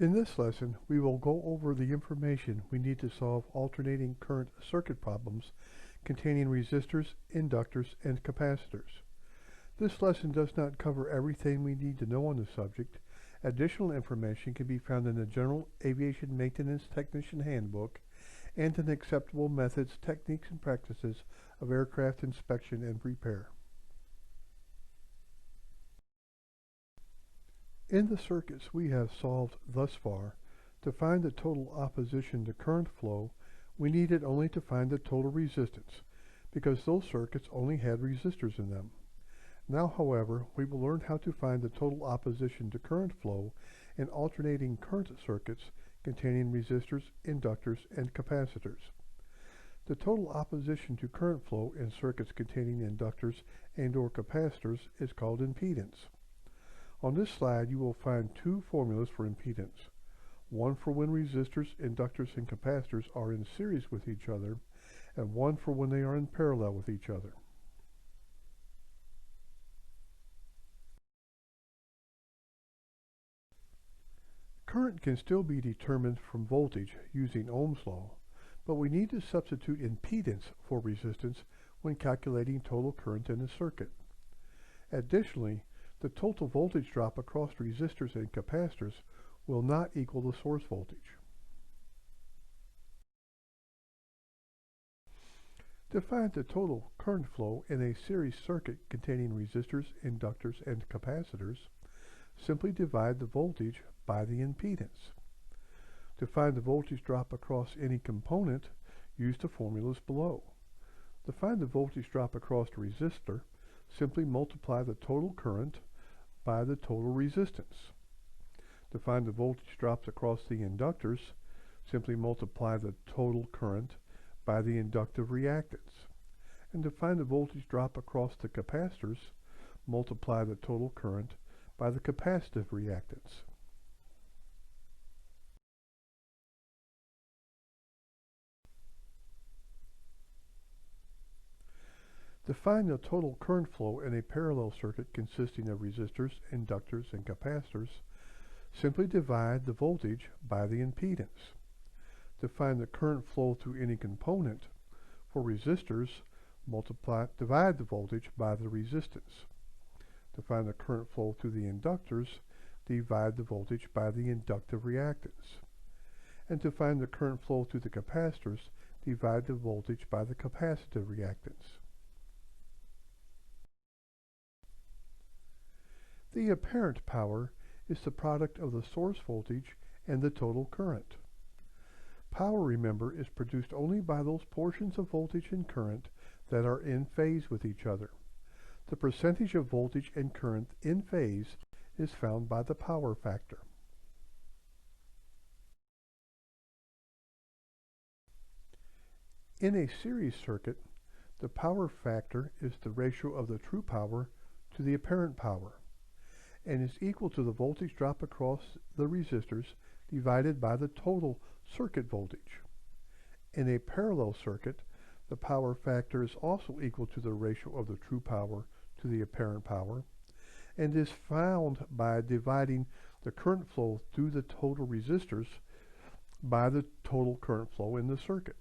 In this lesson, we will go over the information we need to solve alternating current circuit problems containing resistors, inductors, and capacitors. This lesson does not cover everything we need to know on the subject. Additional information can be found in the General Aviation Maintenance Technician Handbook and in Acceptable Methods, Techniques, and Practices of Aircraft Inspection and Repair. In the circuits we have solved thus far, to find the total opposition to current flow, we needed only to find the total resistance, because those circuits only had resistors in them. Now, however, we will learn how to find the total opposition to current flow in alternating current circuits containing resistors, inductors, and capacitors. The total opposition to current flow in circuits containing inductors and/or capacitors is called impedance. On this slide, you will find two formulas for impedance. One for when resistors, inductors, and capacitors are in series with each other, and one for when they are in parallel with each other. Current can still be determined from voltage using Ohm's law, but we need to substitute impedance for resistance when calculating total current in a circuit. Additionally, the total voltage drop across resistors and capacitors will not equal the source voltage. To find the total current flow in a series circuit containing resistors, inductors, and capacitors, simply divide the voltage by the impedance. To find the voltage drop across any component, use the formulas below. To find the voltage drop across a resistor, simply multiply the total current by the total resistance. To find the voltage drops across the inductors, simply multiply the total current by the inductive reactance. And to find the voltage drop across the capacitors, multiply the total current by the capacitive reactance. To find the total current flow in a parallel circuit consisting of resistors, inductors, and capacitors, simply divide the voltage by the impedance. To find the current flow through any component, for resistors, divide the voltage by the resistance. To find the current flow through the inductors, divide the voltage by the inductive reactance. And to find the current flow through the capacitors, divide the voltage by the capacitive reactance. The apparent power is the product of the source voltage and the total current. Power, remember, is produced only by those portions of voltage and current that are in phase with each other. The percentage of voltage and current in phase is found by the power factor. In a series circuit, the power factor is the ratio of the true power to the apparent power, and is equal to the voltage drop across the resistors divided by the total circuit voltage. In a parallel circuit, the power factor is also equal to the ratio of the true power to the apparent power, and is found by dividing the current flow through the total resistors by the total current flow in the circuit.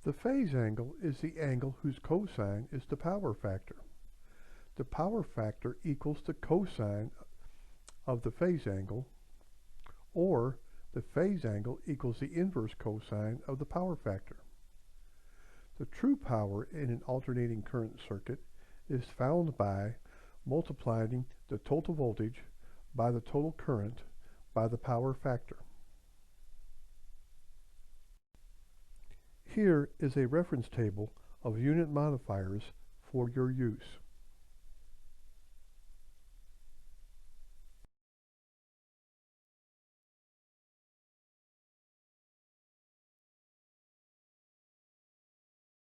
The phase angle is the angle whose cosine is the power factor. The power factor equals the cosine of the phase angle, or the phase angle equals the inverse cosine of the power factor. The true power in an alternating current circuit is found by multiplying the total voltage by the total current by the power factor. Here is a reference table of unit modifiers for your use.